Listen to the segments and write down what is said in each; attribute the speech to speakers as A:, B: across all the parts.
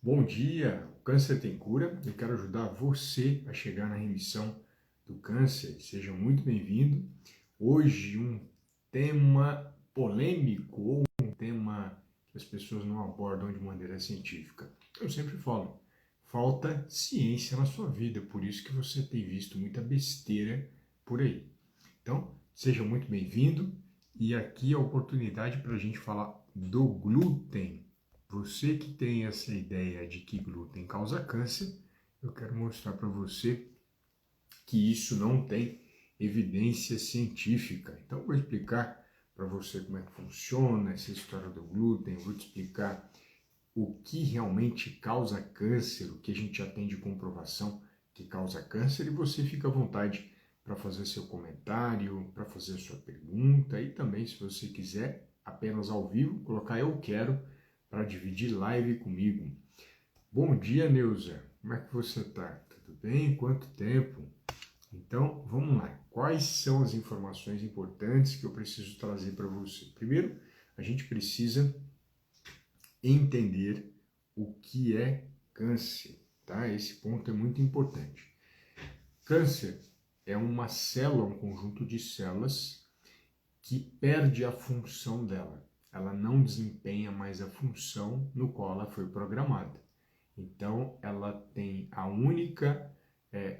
A: Bom dia, o câncer tem cura. Eu quero ajudar você a chegar na remissão do câncer. Seja muito bem-vindo. Hoje um tema polêmico ou um tema que as pessoas não abordam de maneira científica. Eu sempre falo, falta ciência na sua vida, por isso que você tem visto muita besteira por aí. Então, seja muito bem-vindo e aqui é a oportunidade para a gente falar do glúten. Você que tem essa ideia de que glúten causa câncer, eu quero mostrar para você que isso não tem evidência científica. Então, eu vou explicar para você como é que funciona essa história do glúten, vou te explicar o que realmente causa câncer, o que a gente já tem de comprovação que causa câncer, e você fica à vontade para fazer seu comentário, para fazer sua pergunta, e também, se você quiser, apenas ao vivo, colocar eu quero para dividir live comigo. Bom dia, Neuza. Como é que você está? Tudo bem? Quanto tempo? Então, vamos lá. Quais são as informações importantes que eu preciso trazer para você? Primeiro, a gente precisa entender o que é câncer, tá? Esse ponto é muito importante. Câncer é uma célula, um conjunto de células que perde a função dela. Ela não desempenha mais a função no qual ela foi programada. Então, ela tem a única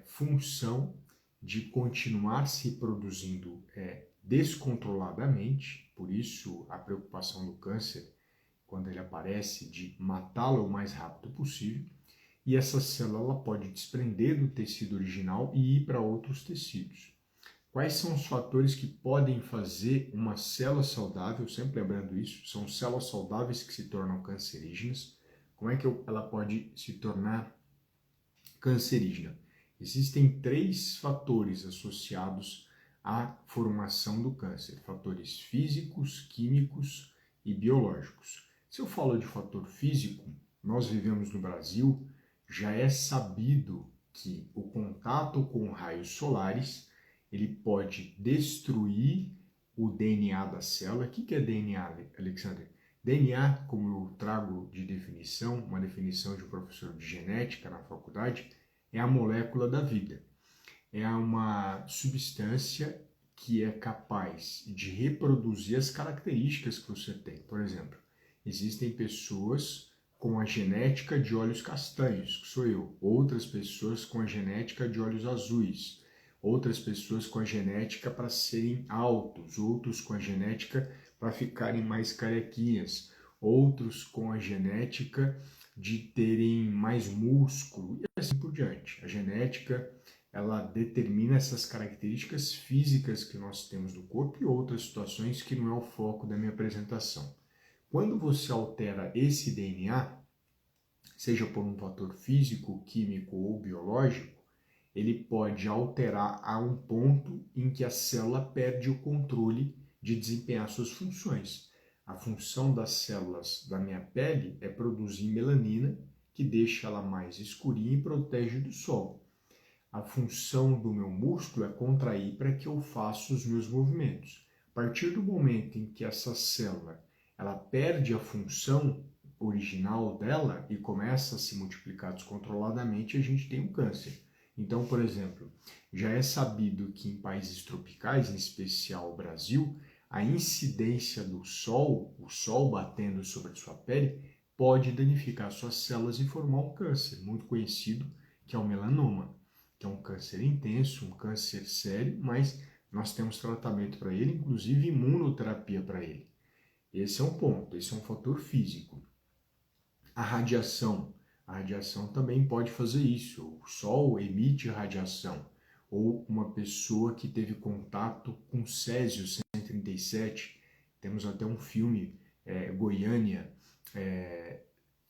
A: função de continuar se produzindo descontroladamente, por isso a preocupação do câncer, quando ele aparece, de matá-la o mais rápido possível, e essa célula pode desprender do tecido original e ir para outros tecidos. Quais são os fatores que podem fazer uma célula saudável, sempre lembrando isso, são células saudáveis que se tornam cancerígenas. Como é que ela pode se tornar cancerígena? Existem 3 fatores associados à formação do câncer, fatores físicos, químicos e biológicos. Se eu falo de fator físico, nós vivemos no Brasil, já é sabido que o contato com raios solares ele pode destruir o DNA da célula. O que é DNA, Alexandre? DNA, como eu trago de definição, uma definição de um professor de genética na faculdade, é a molécula da vida. É uma substância que é capaz de reproduzir as características que você tem. Por exemplo, existem pessoas com a genética de olhos castanhos, que sou eu, outras pessoas com a genética de olhos azuis, outras pessoas com a genética para serem altos, outros com a genética para ficarem mais carequinhas, outros com a genética de terem mais músculo e assim por diante. A genética, ela determina essas características físicas que nós temos no corpo e outras situações que não é o foco da minha apresentação. Quando você altera esse DNA, seja por um fator físico, químico ou biológico, ele pode alterar a um ponto em que a célula perde o controle de desempenhar suas funções. A função das células da minha pele é produzir melanina, que deixa ela mais escurinha e protege do sol. A função do meu músculo é contrair para que eu faça os meus movimentos. A partir do momento em que essa célula ela perde a função original dela e começa a se multiplicar descontroladamente, a gente tem um câncer. Então, por exemplo, já é sabido que em países tropicais, em especial o Brasil, a incidência do sol, o sol batendo sobre a sua pele, pode danificar suas células e formar um câncer, muito conhecido, que é o melanoma, que é um câncer intenso, um câncer sério, mas nós temos tratamento para ele, inclusive imunoterapia para ele. Esse é um ponto, esse é um fator físico. A radiação também pode fazer isso. O Sol emite radiação. Ou uma pessoa que teve contato com Césio 137, temos até um filme, Goiânia,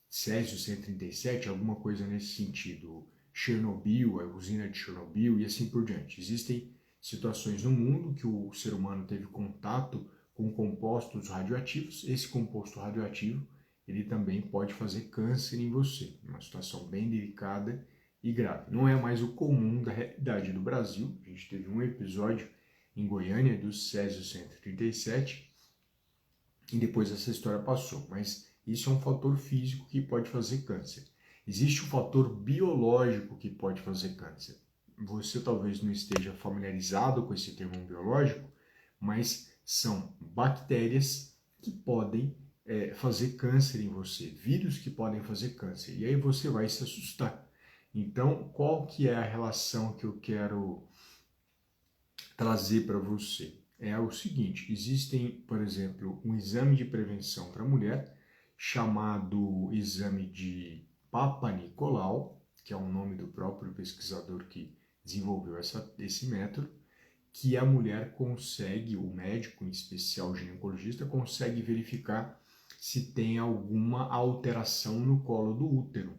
A: Césio 137, alguma coisa nesse sentido. Chernobyl, a usina de Chernobyl e assim por diante. Existem situações no mundo que o ser humano teve contato com compostos radioativos. Esse composto radioativo ele também pode fazer câncer em você, uma situação bem delicada e grave. Não é mais o comum da realidade do Brasil. A gente teve um episódio em Goiânia do Césio 137 e depois essa história passou, mas isso é um fator físico que pode fazer câncer. Existe o fator biológico que pode fazer câncer. Você talvez não esteja familiarizado com esse termo biológico, mas são bactérias que podem fazer câncer em você, vírus que podem fazer câncer. E aí você vai se assustar. Então, qual que é a relação que eu quero trazer para você? É o seguinte, existem, por exemplo, um exame de prevenção para mulher chamado exame de Papa Nicolau, que é o nome do próprio pesquisador que desenvolveu esse método, que a mulher consegue, o médico, em especial o ginecologista, consegue verificar se tem alguma alteração no colo do útero.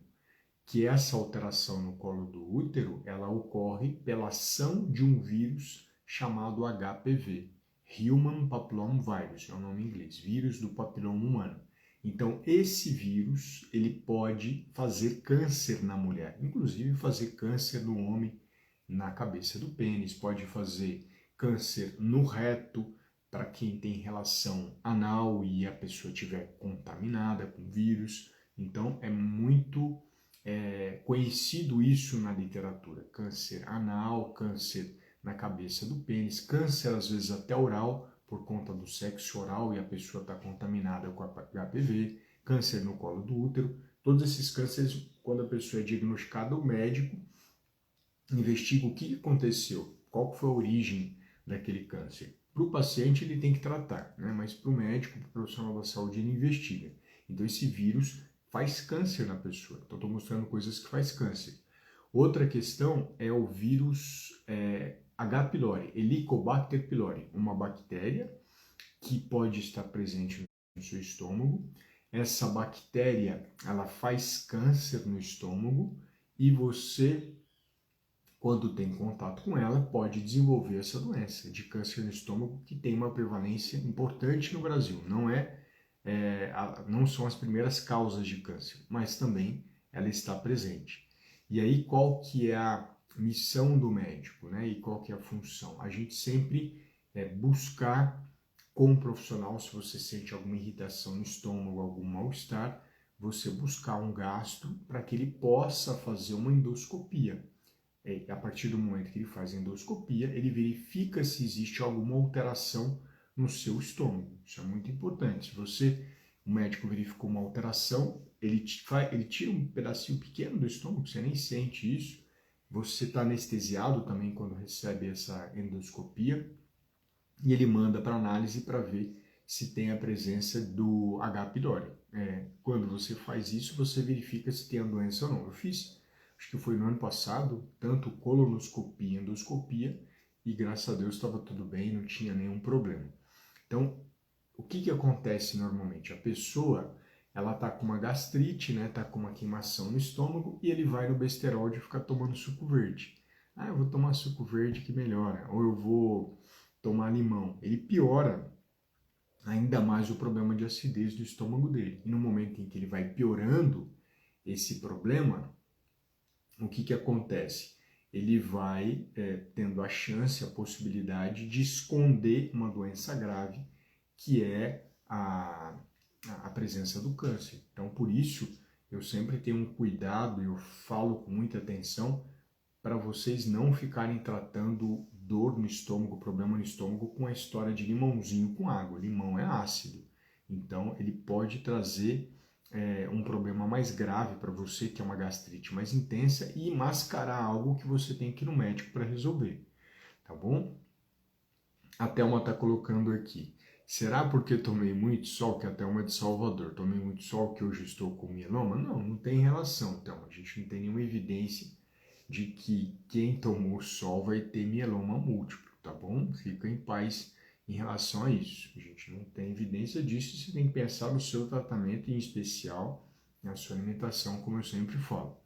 A: Que essa alteração no colo do útero, ela ocorre pela ação de um vírus chamado HPV, Human Papilloma Virus, é o nome em inglês, vírus do papiloma humano. Então, esse vírus, ele pode fazer câncer na mulher, inclusive fazer câncer no homem na cabeça do pênis, pode fazer câncer no reto, para quem tem relação anal e a pessoa estiver contaminada com vírus. Então, é muito conhecido isso na literatura. Câncer anal, câncer na cabeça do pênis, câncer às vezes até oral, por conta do sexo oral e a pessoa está contaminada com HPV, câncer no colo do útero. Todos esses cânceres, quando a pessoa é diagnosticada, o médico investiga o que aconteceu, qual foi a origem daquele câncer. Para o paciente ele tem que tratar, né? Mas para o médico, para o profissional da saúde, ele investiga. Então esse vírus faz câncer na pessoa. Então estou mostrando coisas que faz câncer. Outra questão é o vírus H. pylori, Helicobacter pylori, uma bactéria que pode estar presente no seu estômago. Essa bactéria, ela faz câncer no estômago e você, quando tem contato com ela, pode desenvolver essa doença de câncer no estômago, que tem uma prevalência importante no Brasil. Não são as primeiras causas de câncer, mas também ela está presente. E aí, qual que é a missão do médico, né? E qual que é a função? A gente sempre buscar, como profissional, se você sente alguma irritação no estômago, algum mal-estar, você buscar um gastro para que ele possa fazer uma endoscopia. A partir do momento que ele faz a endoscopia, ele verifica se existe alguma alteração no seu estômago. Isso é muito importante. Se o médico verificou uma alteração, ele tira um pedacinho pequeno do estômago, você nem sente isso. Você está anestesiado também quando recebe essa endoscopia e ele manda para análise para ver se tem a presença do H. pylori. Quando você faz isso, você verifica se tem a doença ou não. Eu fiz, acho que foi no ano passado, tanto colonoscopia e endoscopia, e graças a Deus estava tudo bem, não tinha nenhum problema. Então, o que acontece normalmente? A pessoa, ela está com uma gastrite, né? Está com uma queimação no estômago e ele vai no besterol de ficar tomando suco verde. Eu vou tomar suco verde que melhora, ou eu vou tomar limão. Ele piora ainda mais o problema de acidez do estômago dele. E no momento em que ele vai piorando esse problema, o que acontece? Ele vai tendo a chance, a possibilidade de esconder uma doença grave, que é a presença do câncer. Então, por isso, eu sempre tenho um cuidado, eu falo com muita atenção, para vocês não ficarem tratando dor no estômago, problema no estômago, com a história de limãozinho com água. Limão é ácido, então ele pode trazer um problema mais grave para você, que é uma gastrite mais intensa, e mascarar algo que você tem que ir no médico para resolver, tá bom? A Thelma está colocando aqui. Será porque tomei muito sol, que a Thelma é de Salvador, tomei muito sol que hoje estou com mieloma? Não tem relação, Thelma. A gente não tem nenhuma evidência de que quem tomou sol vai ter mieloma múltiplo, tá bom? Fica em paz em relação a isso. A gente não tem evidência disso, você tem que pensar no seu tratamento, em especial na sua alimentação, como eu sempre falo.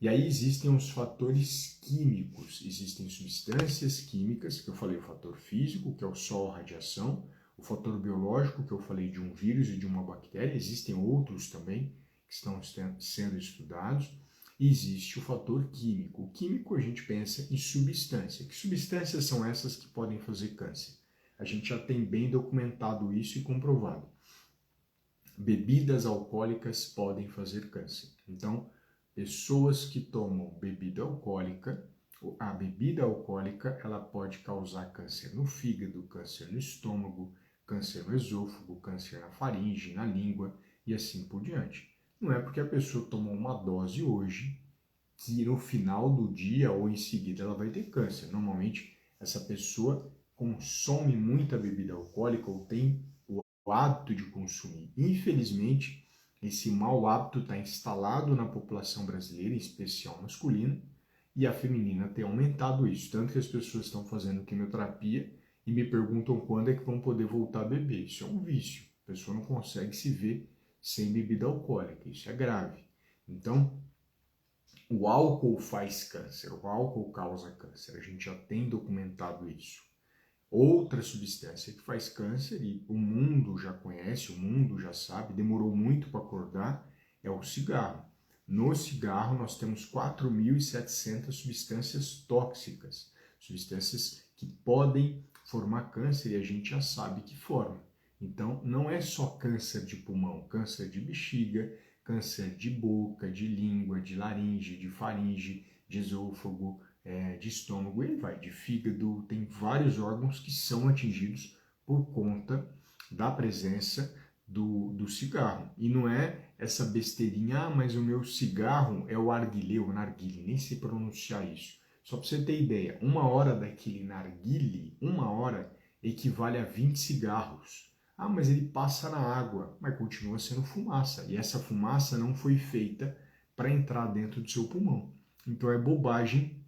A: E aí existem os fatores químicos, existem substâncias químicas, que eu falei, o fator físico, que é o sol, a radiação, o fator biológico, que eu falei de um vírus e de uma bactéria, existem outros também que estão sendo estudados, e existe o fator químico. O químico a gente pensa em substância. Que substâncias são essas que podem fazer câncer? A gente já tem bem documentado isso e comprovado. Bebidas alcoólicas podem fazer câncer. Então, pessoas que tomam bebida alcoólica, a bebida alcoólica ela pode causar câncer no fígado, câncer no estômago, câncer no esôfago, câncer na faringe, na língua e assim por diante. Não é porque a pessoa tomou uma dose hoje que no final do dia ou em seguida ela vai ter câncer. Normalmente essa pessoa consome muita bebida alcoólica ou tem o hábito de consumir. Infelizmente, esse mau hábito está instalado na população brasileira, em especial masculina, e a feminina tem aumentado isso. Tanto que as pessoas estão fazendo quimioterapia e me perguntam quando é que vão poder voltar a beber. Isso é um vício. A pessoa não consegue se ver sem bebida alcoólica. Isso é grave. Então, o álcool faz câncer, o álcool causa câncer. A gente já tem documentado isso. Outra substância que faz câncer, e o mundo já conhece, o mundo já sabe, demorou muito para acordar, é o cigarro. No cigarro nós temos 4.700 substâncias tóxicas, substâncias que podem formar câncer e a gente já sabe que forma. Então não é só câncer de pulmão, câncer de bexiga, câncer de boca, de língua, de laringe, de faringe, de esôfago, de estômago, ele vai de fígado, tem vários órgãos que são atingidos por conta da presença do cigarro. E não é essa besteirinha, mas o meu cigarro é o arguilé, o narguile, nem sei pronunciar isso. Só para você ter ideia, 1 hora daquele narguile, 1 hora equivale a 20 cigarros. Ah, mas ele passa na água, mas continua sendo fumaça. E essa fumaça não foi feita para entrar dentro do seu pulmão. Então é bobagem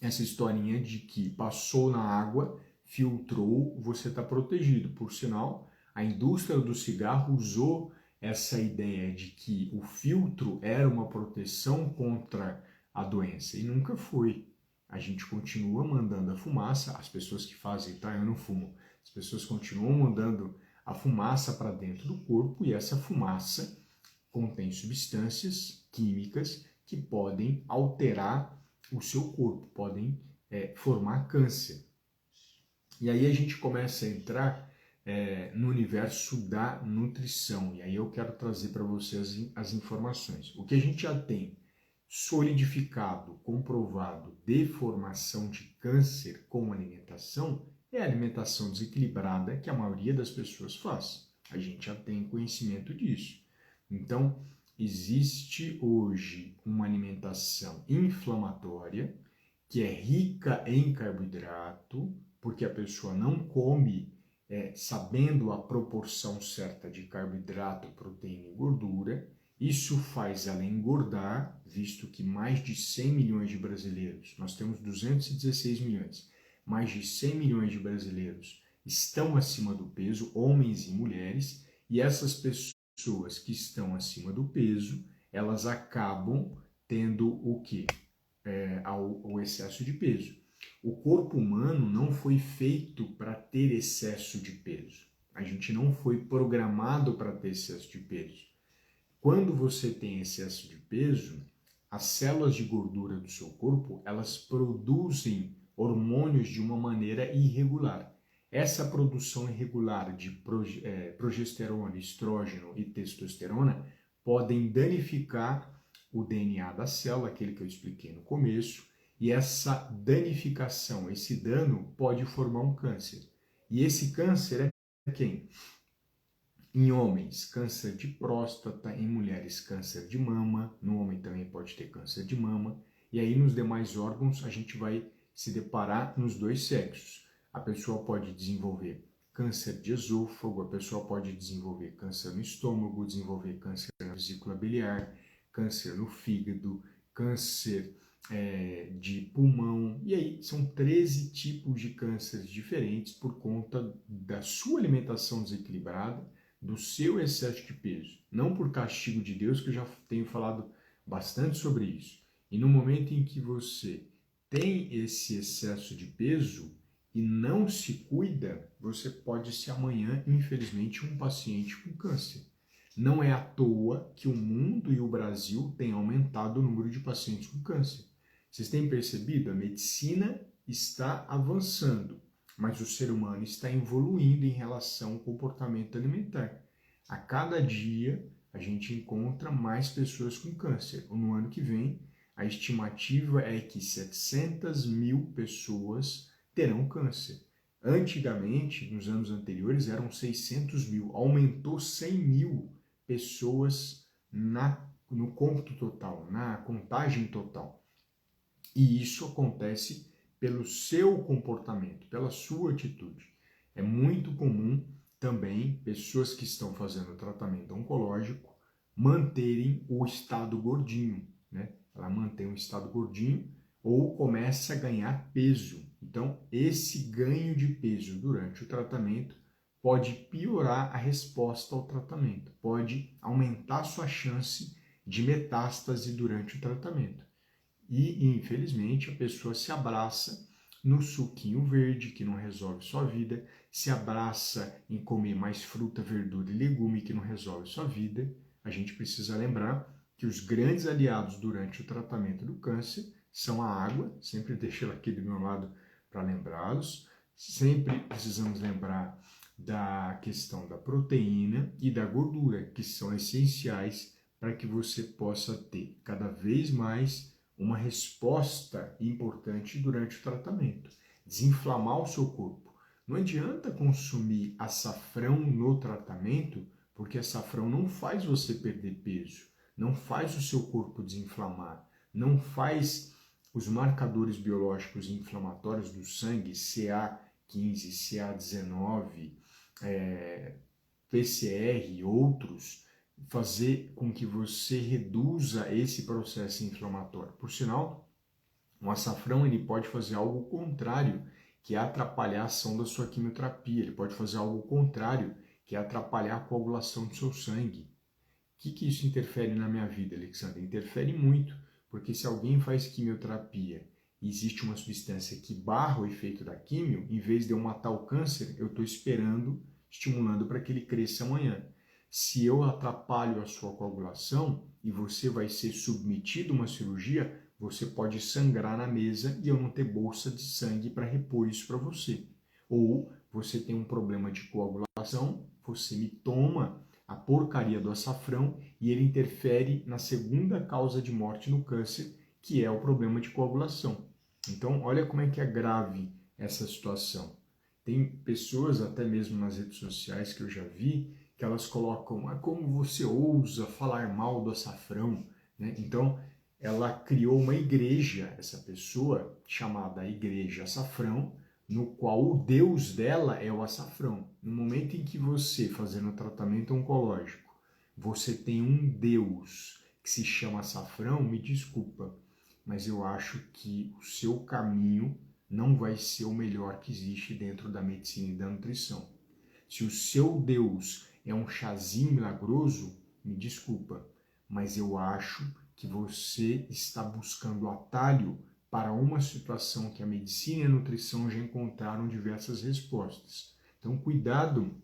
A: essa historinha de que passou na água, filtrou, você está protegido. Por sinal, a indústria do cigarro usou essa ideia de que o filtro era uma proteção contra a doença e nunca foi. A gente continua mandando a fumaça, as pessoas que fazem, tá? Eu não fumo. As pessoas continuam mandando a fumaça para dentro do corpo e essa fumaça contém substâncias químicas que podem alterar o seu corpo, podem formar câncer. E aí a gente começa a entrar no universo da nutrição. E aí eu quero trazer para vocês as informações. O que a gente já tem solidificado, comprovado de formação de câncer com alimentação é a alimentação desequilibrada que a maioria das pessoas faz. A gente já tem conhecimento disso. Então, existe hoje uma alimentação inflamatória que é rica em carboidrato, porque a pessoa não come sabendo a proporção certa de carboidrato, proteína e gordura. Isso faz ela engordar, visto que mais de 100 milhões de brasileiros, nós temos 216 milhões, mais de 100 milhões de brasileiros estão acima do peso, homens e mulheres, e essas pessoas que estão acima do peso, elas acabam tendo o quê? O excesso de peso. O corpo humano não foi feito para ter excesso de peso. A gente não foi programado para ter excesso de peso. Quando você tem excesso de peso, as células de gordura do seu corpo, elas produzem hormônios de uma maneira irregular. Essa produção irregular de progesterona, estrógeno e testosterona podem danificar o DNA da célula, aquele que eu expliquei no começo, e essa danificação, esse dano pode formar um câncer. E esse câncer é quem? Em homens, câncer de próstata, em mulheres, câncer de mama, no homem também pode ter câncer de mama, e aí nos demais órgãos a gente vai se deparar nos dois sexos. A pessoa pode desenvolver câncer de esôfago, a pessoa pode desenvolver câncer no estômago, desenvolver câncer na vesícula biliar, câncer no fígado, câncer de pulmão, e aí são 13 tipos de cânceres diferentes por conta da sua alimentação desequilibrada, do seu excesso de peso, não por castigo de Deus, que eu já tenho falado bastante sobre isso. E no momento em que você tem esse excesso de peso e não se cuida, você pode ser amanhã, infelizmente, um paciente com câncer. Não é à toa que o mundo e o Brasil têm aumentado o número de pacientes com câncer. Vocês têm percebido? A medicina está avançando, mas o ser humano está evoluindo em relação ao comportamento alimentar. A cada dia a gente encontra mais pessoas com câncer. No ano que vem, a estimativa é que 700 mil pessoas terão câncer. Antigamente, nos anos anteriores, eram 600 mil. Aumentou 100 mil pessoas no cômputo total, na contagem total. E isso acontece pelo seu comportamento, pela sua atitude. É muito comum também pessoas que estão fazendo tratamento oncológico manterem o estado gordinho, né? Ela mantém o estado gordinho ou começa a ganhar peso. Então, esse ganho de peso durante o tratamento pode piorar a resposta ao tratamento, pode aumentar sua chance de metástase durante o tratamento. E, infelizmente, a pessoa se abraça no suquinho verde, que não resolve sua vida, se abraça em comer mais fruta, verdura e legume, que não resolve sua vida. A gente precisa lembrar que os grandes aliados durante o tratamento do câncer são a água, sempre deixo ela aqui do meu lado para lembrá-los, sempre precisamos lembrar da questão da proteína e da gordura, que são essenciais para que você possa ter cada vez mais uma resposta importante durante o tratamento. Desinflamar o seu corpo. Não adianta consumir açafrão no tratamento, porque açafrão não faz você perder peso, não faz o seu corpo desinflamar, não faz os marcadores biológicos inflamatórios do sangue, CA15, CA19, PCR e outros, fazer com que você reduza esse processo inflamatório. Por sinal, o açafrão ele pode fazer algo contrário, que é atrapalhar a ação da sua quimioterapia. Ele pode fazer algo contrário, que é atrapalhar a coagulação do seu sangue. O que isso interfere na minha vida, Alexandre? Interfere muito, porque se alguém faz quimioterapia e existe uma substância que barra o efeito da quimio, em vez de eu matar o câncer, eu estou estimulando para que ele cresça amanhã. Se eu atrapalho a sua coagulação e você vai ser submetido a uma cirurgia, você pode sangrar na mesa e eu não ter bolsa de sangue para repor isso para você. Ou você tem um problema de coagulação, você me toma a porcaria do açafrão e ele interfere na segunda causa de morte no câncer, que é o problema de coagulação. Então, olha como é que é grave essa situação. Tem pessoas, até mesmo nas redes sociais que eu já vi, que elas colocam, como você ousa falar mal do açafrão, né? Então, ela criou uma igreja, essa pessoa, chamada Igreja Açafrão, no qual o Deus dela é o açafrão. No momento em que você, fazendo tratamento oncológico, você tem um Deus que se chama açafrão, me desculpa, mas eu acho que o seu caminho não vai ser o melhor que existe dentro da medicina e da nutrição. Se o seu Deus é um chazinho milagroso, me desculpa, mas eu acho que você está buscando atalho para uma situação que a medicina e a nutrição já encontraram diversas respostas. Então, cuidado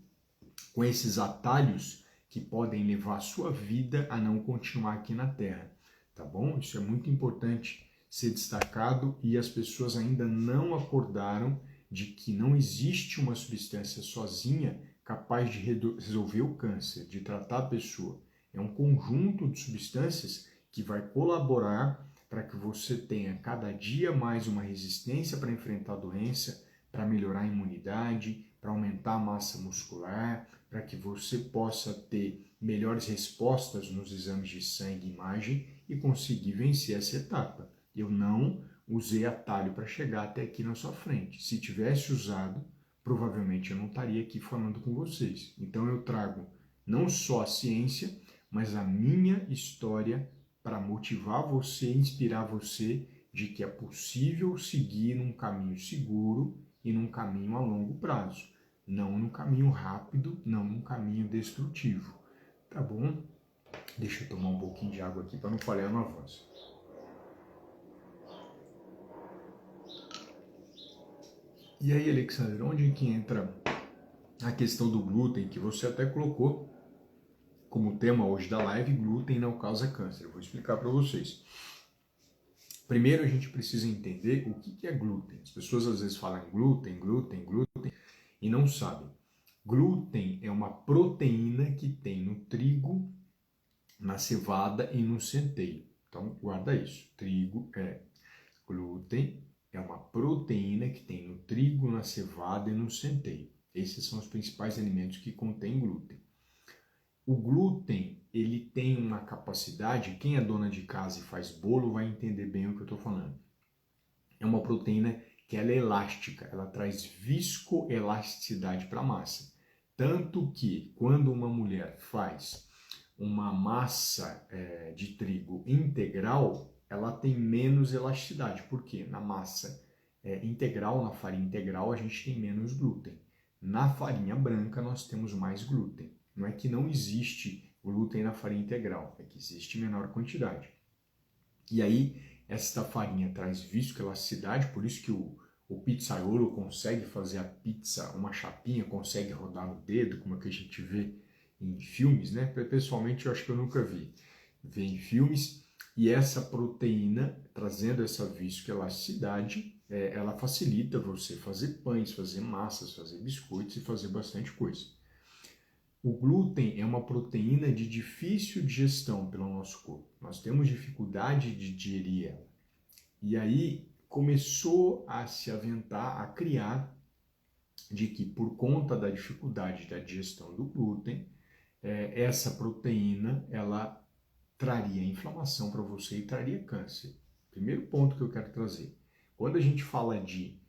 A: com esses atalhos que podem levar a sua vida a não continuar aqui na Terra, tá bom? Isso é muito importante ser destacado e as pessoas ainda não acordaram de que não existe uma substância sozinha capaz de resolver o câncer, de tratar a pessoa. É um conjunto de substâncias que vai colaborar para que você tenha cada dia mais uma resistência para enfrentar a doença, para melhorar a imunidade, para aumentar a massa muscular, para que você possa ter melhores respostas nos exames de sangue e imagem e conseguir vencer essa etapa. Eu não usei atalho para chegar até aqui na sua frente. Se tivesse usado, provavelmente eu não estaria aqui falando com vocês. Então eu trago não só a ciência, mas a minha história para motivar você, inspirar você de que é possível seguir num caminho seguro e num caminho a longo prazo. Não num caminho rápido, não num caminho destrutivo. Tá bom? Deixa eu tomar um pouquinho de água aqui para não falhar no avanço. E aí, Alexandre, onde que entra a questão do glúten, que você até colocou como tema hoje da live, glúten não causa câncer. Eu vou explicar para vocês. Primeiro, a gente precisa entender o que é glúten. As pessoas às vezes falam glúten, glúten, glúten e não sabem. Glúten é uma proteína que tem no trigo na cevada e no centeio. Então, guarda isso. Trigo é glúten, é uma proteína que tem no trigo, na cevada e no centeio. Esses são os principais alimentos que contêm glúten. O glúten, ele tem uma capacidade, quem é dona de casa e faz bolo vai entender bem o que eu estou falando. É uma proteína que ela é elástica, ela traz viscoelasticidade para a massa. Tanto que quando uma mulher faz uma massa de trigo integral, ela tem menos elasticidade. Por quê? Na massa integral, na farinha integral, a gente tem menos glúten. Na farinha branca, nós temos mais glúten. Não é que não existe glúten na farinha integral, é que existe menor quantidade. E aí, esta farinha traz viscoelasticidade, por isso que o pizzaiolo consegue fazer a pizza, uma chapinha, consegue rodar no dedo, como é que a gente vê em filmes, né? Pessoalmente, eu acho que eu nunca vi. Vê em filmes, e essa proteína, trazendo essa viscoelasticidade, ela facilita você fazer pães, fazer massas, fazer biscoitos e fazer bastante coisa. O glúten é uma proteína de difícil digestão pelo nosso corpo. Nós temos dificuldade de digerir ela. E aí começou a se aventar, a criar, de que por conta da dificuldade da digestão do glúten, essa proteína, ela traria inflamação para você e traria câncer. Primeiro ponto que eu quero trazer. Quando a gente fala de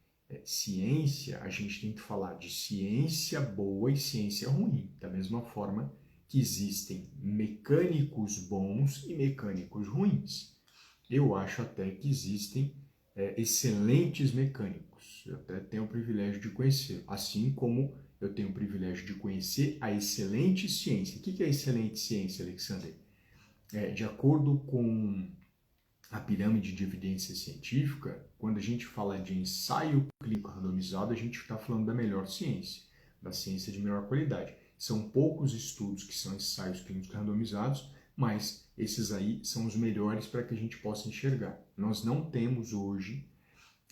A: ciência, a gente tem que falar de ciência boa e ciência ruim. Da mesma forma que existem mecânicos bons e mecânicos ruins. Eu acho até que existem excelentes mecânicos. Eu até tenho o privilégio de conhecer, assim como eu tenho o privilégio de conhecer a excelente ciência. O que é excelente ciência, Alexander? De acordo com a pirâmide de evidência científica, quando a gente fala de ensaio clínico randomizado, a gente está falando da melhor ciência, da ciência de melhor qualidade. São poucos estudos que são ensaios clínicos randomizados, mas esses aí são os melhores para que a gente possa enxergar. Nós não temos hoje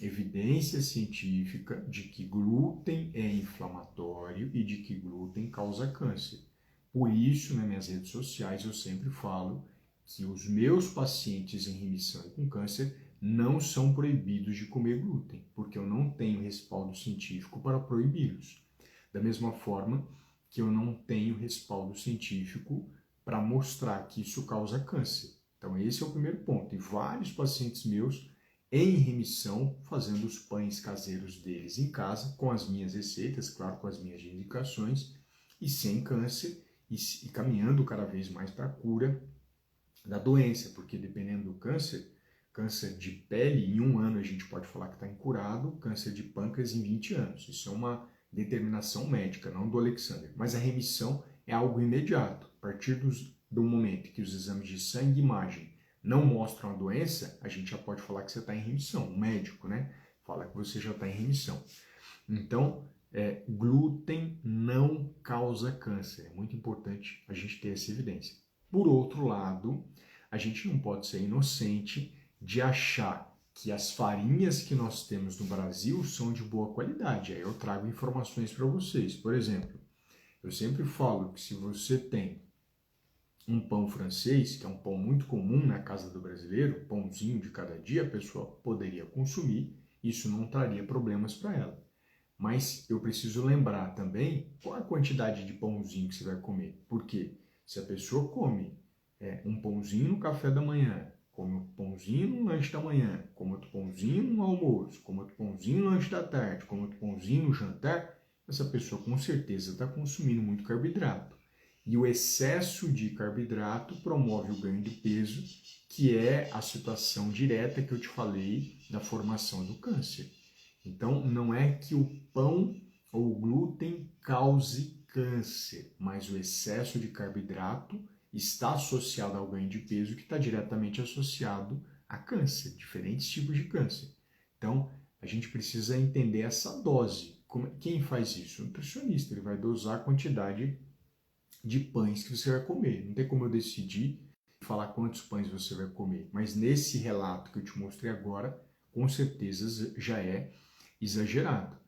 A: evidência científica de que glúten é inflamatório e de que glúten causa câncer. Por isso, nas minhas redes sociais, eu sempre falo que os meus pacientes em remissão e com câncer não são proibidos de comer glúten, porque eu não tenho respaldo científico para proibi-los. Da mesma forma que eu não tenho respaldo científico para mostrar que isso causa câncer. Então esse é o primeiro ponto. E vários pacientes meus em remissão, fazendo os pães caseiros deles em casa, com as minhas receitas, claro, com as minhas indicações, e sem câncer, e caminhando cada vez mais para a cura da doença, porque dependendo do câncer, câncer de pele, em 1 ano a gente pode falar que está incurado, câncer de pâncreas em 20 anos. Isso é uma determinação médica, não do Alexander. Mas a remissão é algo imediato. A partir do momento que os exames de sangue e imagem não mostram a doença, a gente já pode falar que você está em remissão. O médico, né, fala que você já está em remissão. Então, glúten não causa câncer. É muito importante a gente ter essa evidência. Por outro lado, a gente não pode ser inocente de achar que as farinhas que nós temos no Brasil são de boa qualidade. Aí eu trago informações para vocês. Por exemplo, eu sempre falo que se você tem um pão francês, que é um pão muito comum na casa do brasileiro, pãozinho de cada dia, a pessoa poderia consumir, isso não traria problemas para ela. Mas eu preciso lembrar também qual a quantidade de pãozinho que você vai comer. Por quê? Se a pessoa come um pãozinho no café da manhã, come um pãozinho no lanche da manhã, come outro pãozinho no almoço, come outro pãozinho no lanche da tarde, come outro pãozinho no jantar, essa pessoa com certeza está consumindo muito carboidrato. E o excesso de carboidrato promove o ganho de peso, que é a situação direta que eu te falei da formação do câncer. Então, não é que o pão ou o glúten cause câncer, mas o excesso de carboidrato está associado ao ganho de peso, que está diretamente associado a câncer, diferentes tipos de câncer. Então, a gente precisa entender essa dose. Quem faz isso? O nutricionista, ele vai dosar a quantidade de pães que você vai comer. Não tem como eu decidir falar quantos pães você vai comer, mas nesse relato que eu te mostrei agora, com certeza já é exagerado.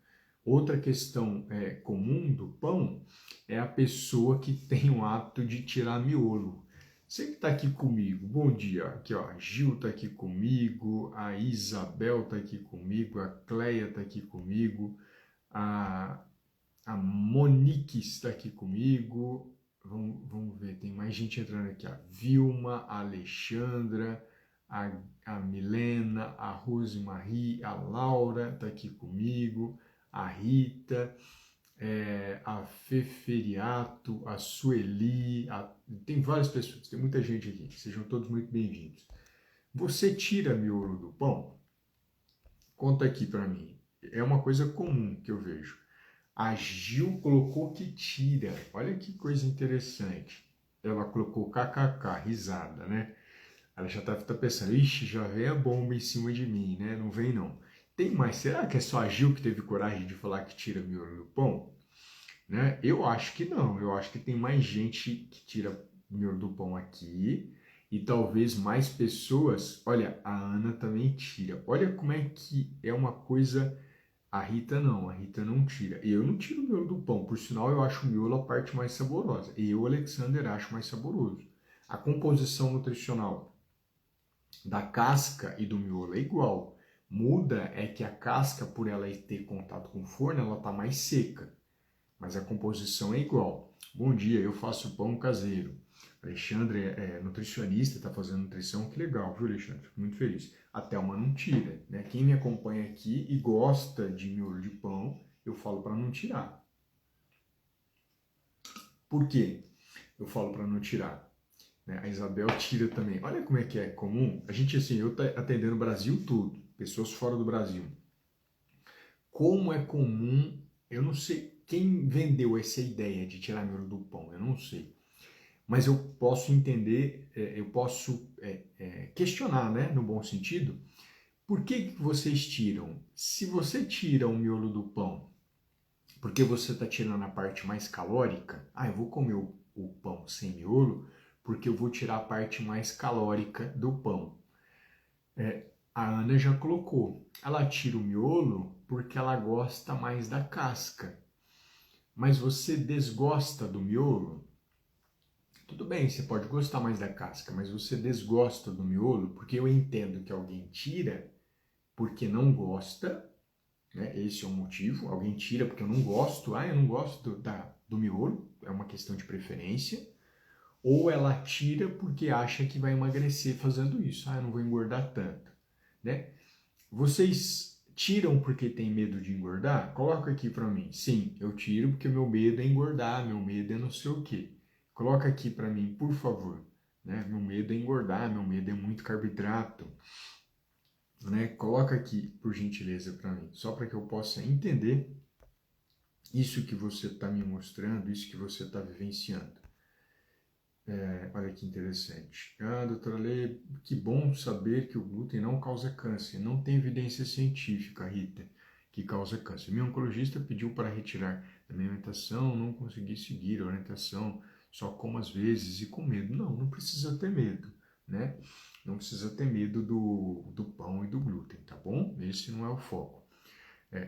A: Outra questão comum do pão é a pessoa que tem o hábito de tirar miolo. Você que está aqui comigo, bom dia. Aqui, ó, a Gil está aqui comigo, a Isabel está aqui comigo, a Cleia está aqui comigo, a, a Monique está aqui comigo. Vamos ver, tem mais gente entrando aqui. A Vilma, a Alexandra, a Milena, a Rosemarie, a Laura está aqui comigo, a Rita, a Feferiato, a Sueli, tem várias pessoas, tem muita gente aqui. Sejam todos muito bem-vindos. Você tira miolo do pão? Conta aqui para mim. É uma coisa comum que eu vejo. A Gil colocou que tira. Olha que coisa interessante. Ela colocou kkk, risada, né? Ela já tá pensando, ixi, já vem a bomba em cima de mim, né? Não vem não. Tem mais? Será que é só a Gil que teve coragem de falar que tira miolo do pão? Né? Eu acho que não. Eu acho que tem mais gente que tira miolo do pão aqui e talvez mais pessoas. Olha, a Ana também tira. Olha como é que é uma coisa. A Rita não tira. Eu não tiro o miolo do pão, por sinal eu acho o miolo a parte mais saborosa. Eu, Alexander, acho mais saboroso. A composição nutricional da casca e do miolo é igual. Muda é que a casca, por ela ter contato com o forno, ela está mais seca. Mas a composição é igual. Bom dia, eu faço pão caseiro. Alexandre é nutricionista, está fazendo nutrição, que legal, viu, Alexandre? Fico muito feliz. A Thelma não tira, né? Quem me acompanha aqui e gosta de miolo de pão, eu falo para não tirar. Por quê? Eu falo para não tirar. Né? A Isabel tira também. Olha como é que é comum. A gente, assim, eu tô atendendo o Brasil todo, pessoas fora do Brasil. Como é comum, eu não sei quem vendeu essa ideia de tirar miolo do pão, eu não sei. Mas eu posso entender, eu posso questionar, né, no bom sentido, por que vocês tiram? Se você tira o miolo do pão, porque você está tirando a parte mais calórica, eu vou comer o pão sem miolo, porque eu vou tirar a parte mais calórica do pão. A Ana já colocou, ela tira o miolo porque ela gosta mais da casca. Mas você desgosta do miolo? Tudo bem, você pode gostar mais da casca, mas você desgosta do miolo, porque eu entendo que alguém tira porque não gosta, né? Esse é o motivo. Alguém tira porque eu não gosto, eu não gosto do miolo, é uma questão de preferência. Ou ela tira porque acha que vai emagrecer fazendo isso, eu não vou engordar tanto, né? Vocês tiram porque tem medo de engordar? Coloca aqui para mim. Sim, eu tiro porque meu medo é engordar, meu medo é não sei o quê. Coloca aqui para mim, por favor. Né? Meu medo é engordar, meu medo é muito carboidrato. Né? Coloca aqui, por gentileza, para mim, só para que eu possa entender isso que você está me mostrando, isso que você está vivenciando. Olha que interessante. Doutora Lê, que bom saber que o glúten não causa câncer. Não tem evidência científica, Rita, que causa câncer. Meu oncologista pediu para retirar da minha alimentação, não consegui seguir a orientação, só como às vezes e com medo. Não precisa ter medo, né? Não precisa ter medo do pão e do glúten, tá bom? Esse não é o foco.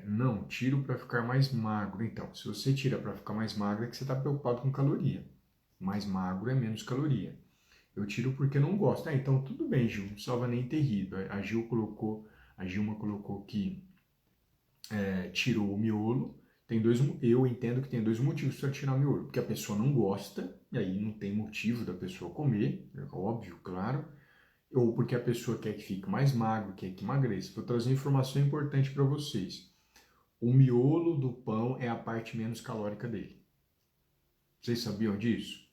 A: Não, tiro para ficar mais magro. Então, se você tira para ficar mais magro, é que você está preocupado com caloria. Mais magro é menos caloria. Eu tiro porque não gosto. Então tudo bem, Gil, não precisava nem ter rido. A Gilma colocou que tirou o miolo. Eu entendo que tem dois motivos para tirar o miolo. Porque a pessoa não gosta, e aí não tem motivo da pessoa comer, é óbvio, claro. Ou porque a pessoa quer que fique mais magro, quer que emagreça. Vou trazer uma informação importante para vocês. O miolo do pão é a parte menos calórica dele. Vocês sabiam disso?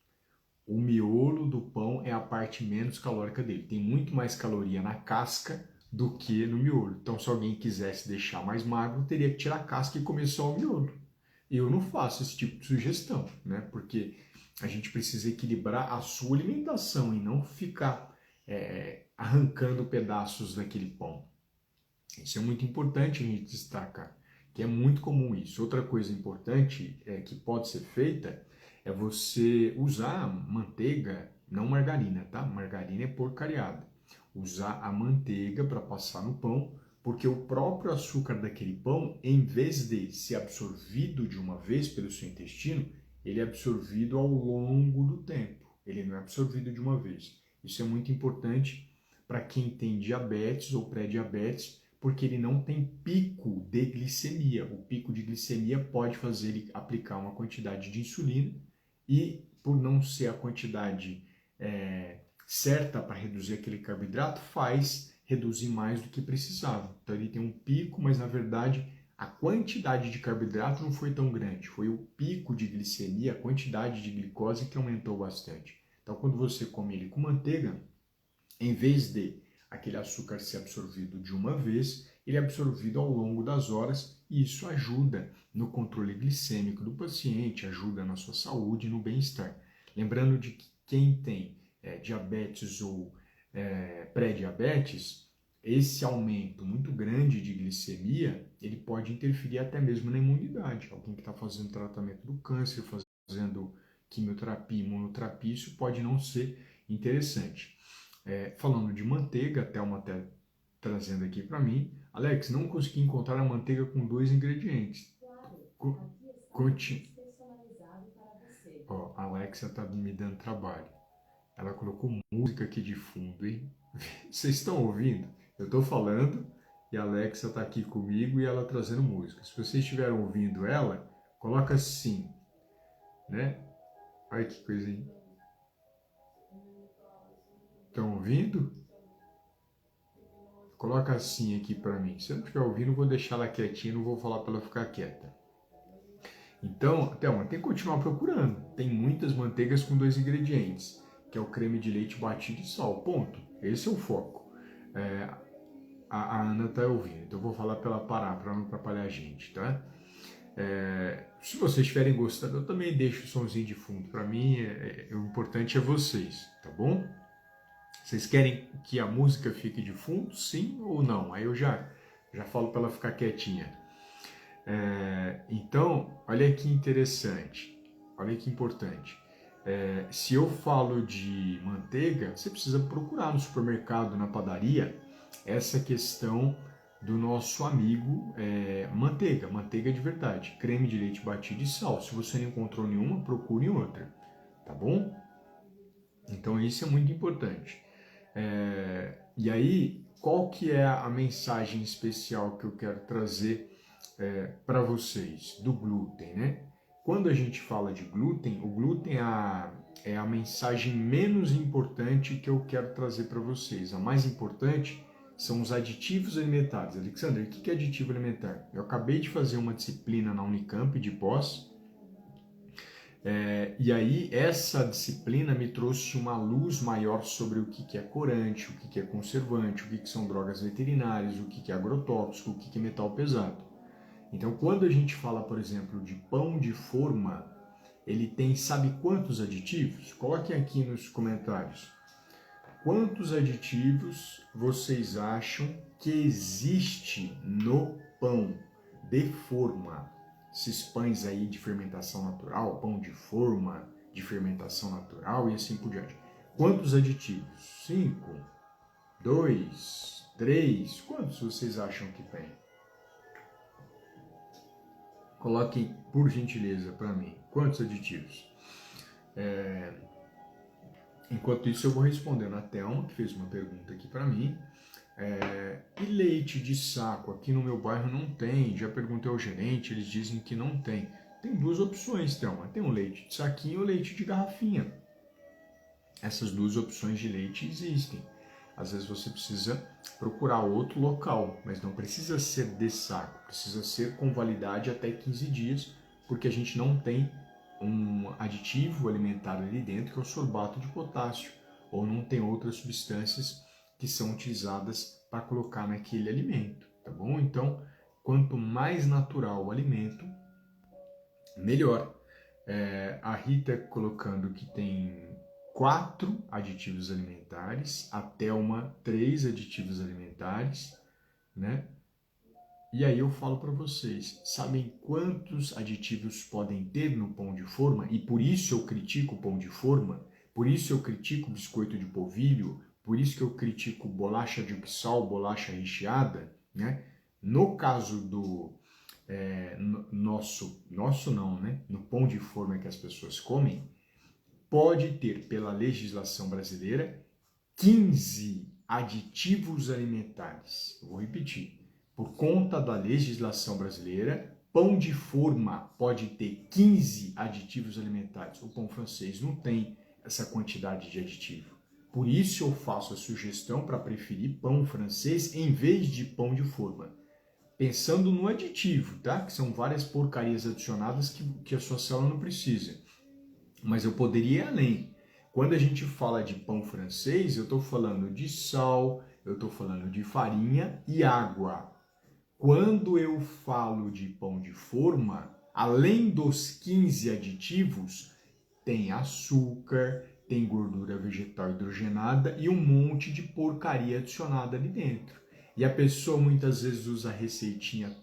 A: O miolo do pão é a parte menos calórica dele. Tem muito mais caloria na casca do que no miolo. Então, se alguém quisesse deixar mais magro, teria que tirar a casca e comer só o miolo. Eu não faço esse tipo de sugestão, né? Porque a gente precisa equilibrar a sua alimentação e não ficar arrancando pedaços daquele pão. Isso é muito importante a gente destacar, que é muito comum isso. Outra coisa importante que pode ser feita é você usar manteiga, não margarina, tá? Margarina é porcariada. Usar a manteiga para passar no pão, porque o próprio açúcar daquele pão, em vez de ser absorvido de uma vez pelo seu intestino, ele é absorvido ao longo do tempo. ele não é absorvido de uma vez. Isso é muito importante para quem tem diabetes ou pré-diabetes, porque ele não tem pico de glicemia. O pico de glicemia pode fazer ele aplicar uma quantidade de insulina e, por não ser a quantidade certa para reduzir aquele carboidrato, faz reduzir mais do que precisava. Então ele tem um pico, mas na verdade a quantidade de carboidrato não foi tão grande, foi o pico de glicemia, a quantidade de glicose que aumentou bastante. Então quando você come ele com manteiga, em vez de aquele açúcar ser absorvido de uma vez, ele é absorvido ao longo das horas e isso ajuda no controle glicêmico do paciente, ajuda na sua saúde e no bem-estar. Lembrando de que quem tem diabetes ou pré-diabetes, esse aumento muito grande de glicemia, ele pode interferir até mesmo na imunidade. Alguém que está fazendo tratamento do câncer, fazendo quimioterapia, imunoterapia, isso pode não ser interessante. Falando de manteiga, a Thelma até trazendo aqui para mim. Alex, não consegui encontrar a manteiga com 2 ingredientes. Claro, personalizado para você. Ó, a Alexa tá me dando trabalho. Ela colocou música aqui de fundo, hein? Vocês estão ouvindo? Eu estou falando e a Alexa está aqui comigo e ela trazendo música. Se vocês estiveram ouvindo ela, coloca assim, né? Olha que coisa, hein? Estão ouvindo? Coloca assim aqui para mim. Se eu não estiver ouvindo, eu vou deixar ela quietinha, não vou falar para ela ficar quieta. Então, Thelma, tem que continuar procurando. Tem muitas manteigas com 2 ingredientes, que é o creme de leite batido e sal. Ponto. Esse é o foco. A Ana está ouvindo, então eu vou falar para ela parar, para não atrapalhar a gente, tá? Se vocês estiverem gostando, eu também deixo o somzinho de fundo. Para mim, o importante é vocês, tá bom? Vocês querem que a música fique de fundo, sim ou não? Aí eu já falo para ela ficar quietinha. Então, olha que interessante, olha que importante. Se eu falo de manteiga, você precisa procurar no supermercado, na padaria, essa questão do nosso amigo manteiga de verdade, creme de leite batido e sal. Se você não encontrou nenhuma, procure outra, tá bom? Então isso é muito importante. E aí, qual que é a mensagem especial que eu quero trazer para vocês do glúten, né? Quando a gente fala de glúten, o glúten é a mensagem menos importante que eu quero trazer para vocês. A mais importante são os aditivos alimentares. Alexandre, o que é aditivo alimentar? Eu acabei de fazer uma disciplina na Unicamp de pós, e aí essa disciplina me trouxe uma luz maior sobre o que é corante, o que é conservante, o que são drogas veterinárias, o que é agrotóxico, o que é metal pesado. Então, quando a gente fala, por exemplo, de pão de forma, ele tem, sabe quantos aditivos? Coloquem aqui nos comentários. Quantos aditivos vocês acham que existe no pão de forma? Esses pães aí de fermentação natural, pão de forma de fermentação natural e assim por diante. Quantos aditivos? 5, 2, 3, quantos vocês acham que tem? Coloquem, por gentileza, para mim, quantos aditivos? Enquanto isso, eu vou respondendo a Thelma, que fez uma pergunta aqui para mim. E leite de saco? Aqui no meu bairro não tem. Já perguntei ao gerente, eles dizem que não tem. Tem 2 opções, Thelma. Tem o leite de saquinho e o leite de garrafinha. Essas 2 opções de leite existem. Às vezes você precisa procurar outro local, mas não precisa ser de saco. Precisa ser com validade até 15 dias, porque a gente não tem um aditivo alimentar ali dentro, que é o sorbato de potássio, ou não tem outras substâncias que são utilizadas para colocar naquele alimento, tá bom? Então, quanto mais natural o alimento, melhor. A Rita colocando que tem 4 aditivos alimentares, a Thelma 3 aditivos alimentares, né? E aí eu falo para vocês, sabem quantos aditivos podem ter no pão de forma? E por isso eu critico o pão de forma, por isso eu critico o biscoito de polvilho, por isso que eu critico bolacha de uxal, bolacha recheada, né? No caso do nosso não, né? No pão de forma que as pessoas comem, pode ter, pela legislação brasileira, 15 aditivos alimentares. Eu vou repetir. Por conta da legislação brasileira, pão de forma pode ter 15 aditivos alimentares. O pão francês não tem essa quantidade de aditivo. Por isso eu faço a sugestão para preferir pão francês em vez de pão de forma. Pensando no aditivo, tá? Que são várias porcarias adicionadas que a sua célula não precisa. Mas eu poderia ir além. Quando a gente fala de pão francês, eu estou falando de sal, eu estou falando de farinha e água. Quando eu falo de pão de forma, além dos 15 aditivos, tem açúcar, tem gordura vegetal hidrogenada e um monte de porcaria adicionada ali dentro. E a pessoa muitas vezes usa receitinha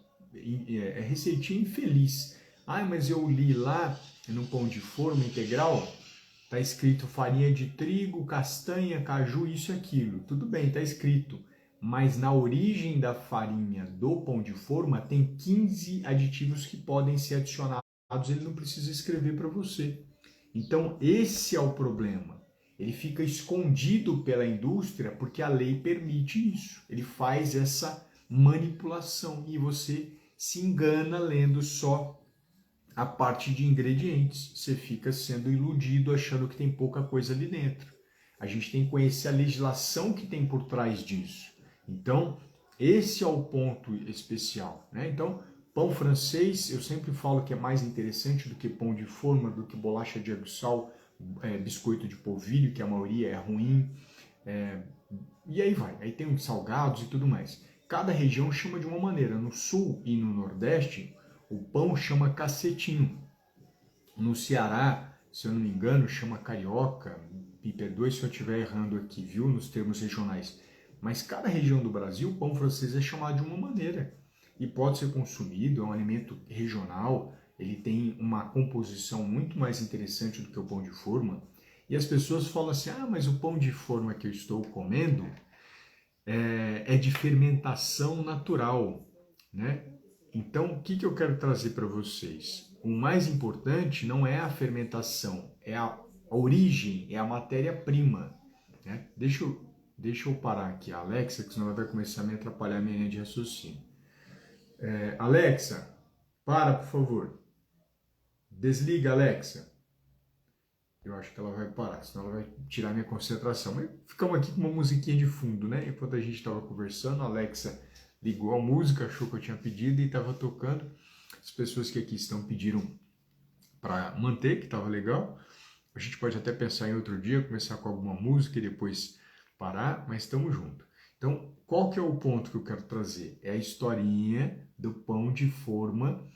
A: infeliz. Ah, mas eu li lá no pão de forma integral, tá escrito farinha de trigo, castanha, caju, isso e aquilo. Tudo bem, tá escrito. Mas na origem da farinha do pão de forma tem 15 aditivos que podem ser adicionados. Ele não precisa escrever para você. Então, esse é o problema. Ele fica escondido pela indústria porque a lei permite isso. Ele faz essa manipulação e você se engana lendo só a parte de ingredientes. Você fica sendo iludido achando que tem pouca coisa ali dentro. A gente tem que conhecer a legislação que tem por trás disso. Então, esse é o ponto especial, né? Então, pão francês, eu sempre falo que é mais interessante do que pão de forma, do que bolacha de aguçal, biscoito de polvilho, que a maioria é ruim, e aí vai. Aí tem os salgados e tudo mais. Cada região chama de uma maneira. No sul e no nordeste, o pão chama cacetinho. No Ceará, se eu não me engano, chama carioca. Me perdoe se eu estiver errando aqui, viu, nos termos regionais. Mas cada região do Brasil, o pão francês é chamado de uma maneira. E pode ser consumido, é um alimento regional, ele tem uma composição muito mais interessante do que o pão de forma. E as pessoas falam assim, mas o pão de forma que eu estou comendo é de fermentação natural, né? Então, o que eu quero trazer para vocês? O mais importante não é a fermentação, é a origem, é a matéria-prima, né? Deixa eu parar aqui a Alexa, que senão ela vai começar a me atrapalhar a minha linha de raciocínio. Alexa, para, por favor. Desliga, Alexa. Eu acho que ela vai parar, senão ela vai tirar minha concentração. Mas ficamos aqui com uma musiquinha de fundo, né? Enquanto a gente estava conversando, a Alexa ligou a música, achou que eu tinha pedido e estava tocando. As pessoas que aqui estão pediram para manter, que estava legal. A gente pode até pensar em outro dia, começar com alguma música e depois parar, mas estamos juntos. Então, qual que é o ponto que eu quero trazer? É a historinha do pão de forma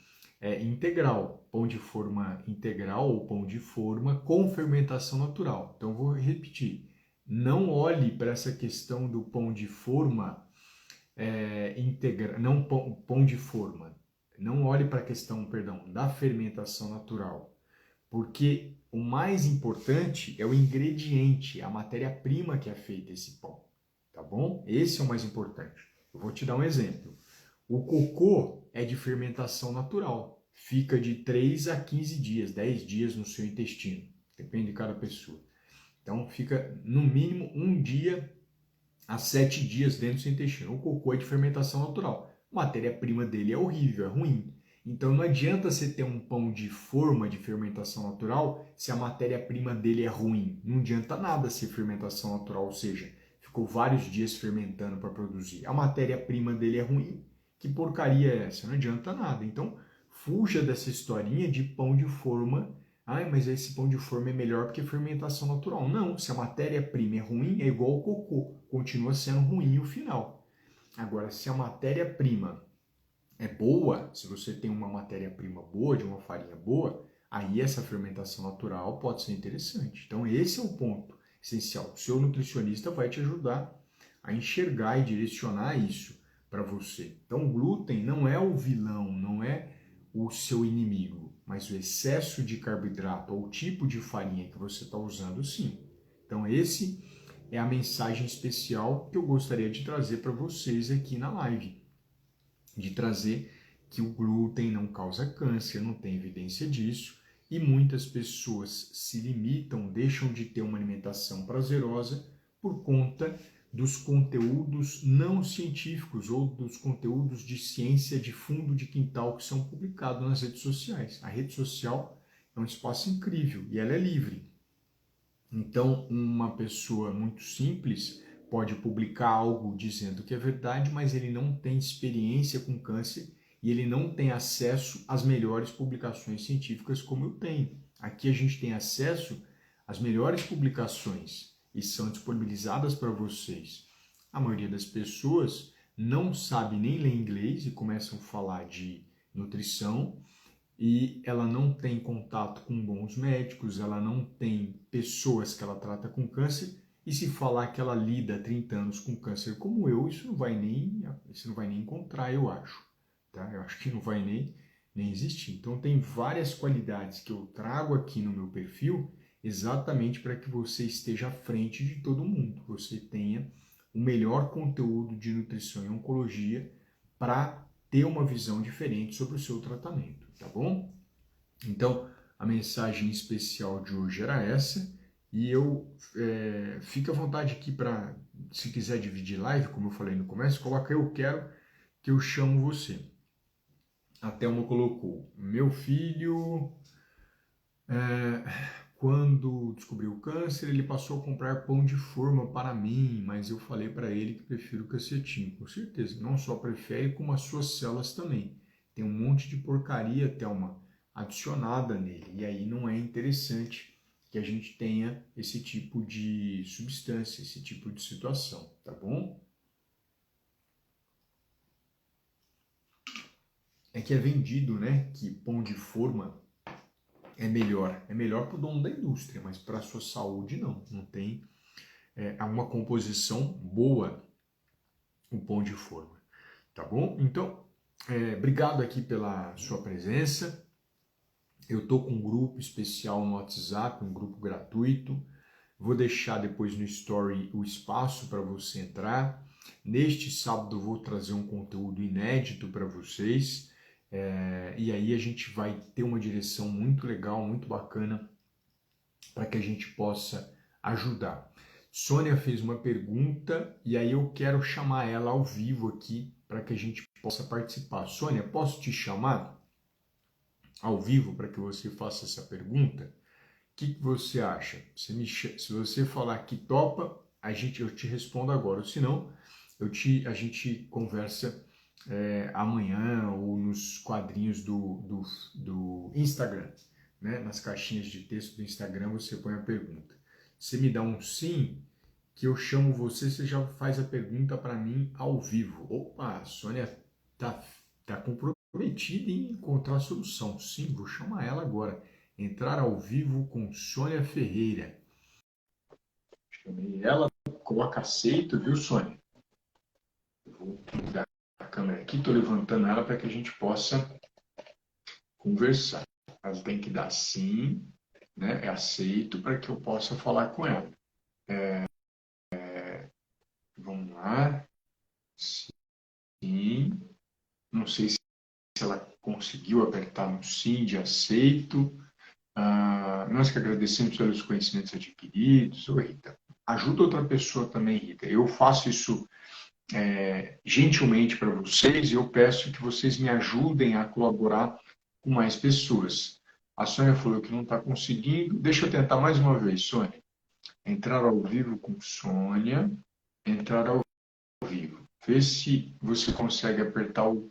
A: integral. Pão de forma integral ou pão de forma com fermentação natural. Então, vou repetir. Não olhe para essa questão do pão de forma integral, não pão de forma. Não olhe para a questão, perdão, da fermentação natural. Porque o mais importante é o ingrediente, a matéria-prima que é feita esse pão, tá bom? Esse é o mais importante. Eu vou te dar um exemplo. O cocô é de fermentação natural, fica de 3 a 15 dias, 10 dias no seu intestino, depende de cada pessoa. Então fica no mínimo 1 dia a 7 dias dentro do seu intestino. O cocô é de fermentação natural, a matéria-prima dele é horrível, é ruim. Então não adianta você ter um pão de forma de fermentação natural se a matéria-prima dele é ruim. Não adianta nada ser fermentação natural, ou seja, ficou vários dias fermentando para produzir. A matéria-prima dele é ruim. Que porcaria é essa? Não adianta nada. Então fuja dessa historinha de pão de forma. Mas esse pão de forma é melhor porque fermentação natural. Não, se a matéria-prima é ruim, é igual ao cocô. Continua sendo ruim o final. Agora, se a matéria-prima é boa, se você tem uma matéria-prima boa, de uma farinha boa, aí essa fermentação natural pode ser interessante. Então esse é o ponto essencial. O seu nutricionista vai te ajudar a enxergar e direcionar isso para você. Então o glúten não é o vilão, não é o seu inimigo, mas o excesso de carboidrato ou o tipo de farinha que você está usando, sim. Então esse é a mensagem especial que eu gostaria de trazer para vocês aqui na live. De trazer que o glúten não causa câncer, não tem evidência disso, e muitas pessoas se limitam, deixam de ter uma alimentação prazerosa por conta dos conteúdos não científicos ou dos conteúdos de ciência de fundo de quintal que são publicados nas redes sociais. A rede social é um espaço incrível e ela é livre. Então, uma pessoa muito simples pode publicar algo dizendo que é verdade, mas ele não tem experiência com câncer e ele não tem acesso às melhores publicações científicas como eu tenho. Aqui a gente tem acesso às melhores publicações e são disponibilizadas para vocês. A maioria das pessoas não sabe nem ler inglês e começam a falar de nutrição, e ela não tem contato com bons médicos, ela não tem pessoas que ela trata com câncer, e se falar que ela lida há 30 anos com câncer como eu, isso não vai nem encontrar, eu acho. Tá? Eu acho que não vai nem existir. Então tem várias qualidades que eu trago aqui no meu perfil, exatamente para que você esteja à frente de todo mundo, você tenha o melhor conteúdo de nutrição e oncologia para ter uma visão diferente sobre o seu tratamento, tá bom? Então, a mensagem especial de hoje era essa, e eu fique à vontade aqui para, se quiser dividir live, como eu falei no começo, coloca eu quero que eu chamo você. A Thelma colocou, meu filho, quando descobriu o câncer, ele passou a comprar pão de forma para mim, mas eu falei para ele que prefiro o cacetinho. Com certeza, não só prefere, como as suas células também. Tem um monte de porcaria, Thelma, adicionada nele, e aí não é interessante que a gente tenha esse tipo de substância, esse tipo de situação, tá bom? É que é vendido, né, que pão de forma é melhor para o dono da indústria, mas para a sua saúde não tem uma composição boa o pão de forma, tá bom? Então, obrigado aqui pela sua presença. Eu tô com um grupo especial no WhatsApp, um grupo gratuito. Vou deixar depois no story o espaço para você entrar. Neste sábado vou trazer um conteúdo inédito para vocês. E aí a gente vai ter uma direção muito legal, muito bacana, para que a gente possa ajudar. Sônia fez uma pergunta e aí eu quero chamar ela ao vivo aqui para que a gente possa participar. Sônia, posso te chamar ao vivo para que você faça essa pergunta? O que você acha? Se você falar que topa, eu te respondo agora. Ou se não, a gente conversa amanhã ou nos quadrinhos do Instagram. Né? Nas caixinhas de texto do Instagram você põe a pergunta. Você me dá um sim, que eu chamo você já faz a pergunta para mim ao vivo. Opa, a Sônia tá comprometida em encontrar a solução. Sim, vou chamar ela agora. Entrar ao vivo com Sônia Ferreira. Chamei ela, coloca aceito, viu, Sônia? Eu vou mudar a câmera aqui, estou levantando ela para que a gente possa conversar. Ela tem que dar sim, né? É aceito para que eu possa falar com ela. Vamos lá. Sim. Não sei se ela conseguiu apertar no sim de aceito. Nós que agradecemos pelos conhecimentos adquiridos. Ô, Rita, ajuda outra pessoa também, Rita. Eu faço isso gentilmente para vocês e eu peço que vocês me ajudem a colaborar com mais pessoas. A Sônia falou que não está conseguindo. Deixa eu tentar mais uma vez, Sônia. Entrar ao vivo com Sônia. Entrar ao vivo. Vê se você consegue apertar o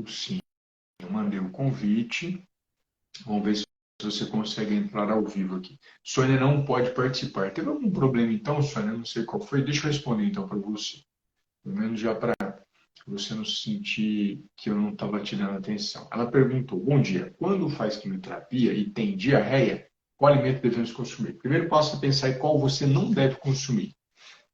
A: sim. Eu mandei o convite. Vamos ver se você consegue entrar ao vivo aqui. Sônia não pode participar. Teve algum problema então, Sônia? Não sei qual foi. Deixa eu responder então para você. Pelo menos já para você não sentir que eu não estava te dando atenção. Ela perguntou, bom dia, quando faz quimioterapia e tem diarreia, qual alimento devemos consumir? Primeiro passo é pensar em qual você não deve consumir.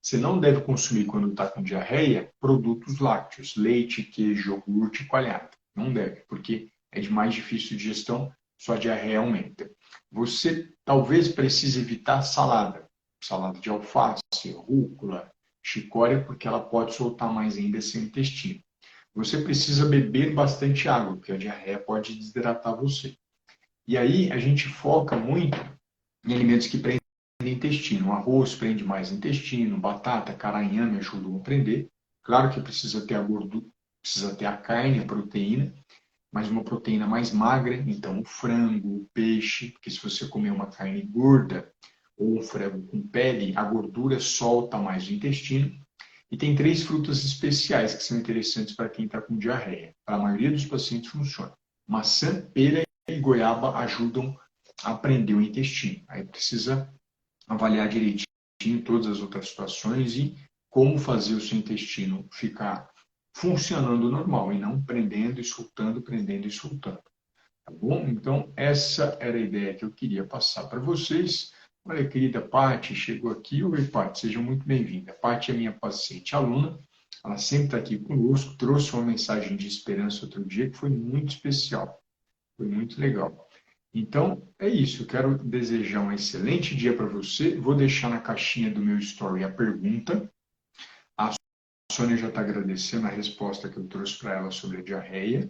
A: Você não deve consumir, quando está com diarreia, produtos lácteos, leite, queijo, iogurte, coalhada. Não deve, porque é de mais difícil digestão, sua diarreia aumenta. Você talvez precise evitar salada de alface, rúcula, chicória, porque ela pode soltar mais ainda seu intestino. você precisa beber bastante água, porque a diarreia pode desidratar você. E aí a gente foca muito em alimentos que prendem intestino. O arroz prende mais intestino, batata, caranhame ajudam a prender. Claro que precisa ter a gordura, precisa ter a carne, a proteína, mas uma proteína mais magra, então o frango, o peixe, porque se você comer uma carne gorda ou um frango com pele, a gordura solta mais o intestino. E tem três frutas especiais que são interessantes para quem está com diarreia. Para a maioria dos pacientes funciona. Maçã, pera e goiaba ajudam a prender o intestino. Aí precisa avaliar direitinho todas as outras situações e como fazer o seu intestino ficar funcionando normal e não prendendo e soltando, prendendo e soltando. Tá bom? Então, essa era a ideia que eu queria passar para vocês. Olha, querida Paty, chegou aqui. Oi, Paty, seja muito bem-vinda. Paty é minha paciente aluna, ela sempre está aqui conosco, trouxe uma mensagem de esperança outro dia que foi muito especial, foi muito legal. Então, é isso. Eu quero desejar um excelente dia para você. Vou deixar na caixinha do meu story a pergunta. A Sônia já está agradecendo a resposta que eu trouxe para ela sobre a diarreia.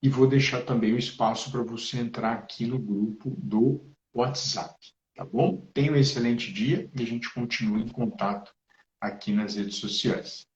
A: E vou deixar também o espaço para você entrar aqui no grupo do WhatsApp. Tá bom? Tenha um excelente dia e a gente continua em contato aqui nas redes sociais.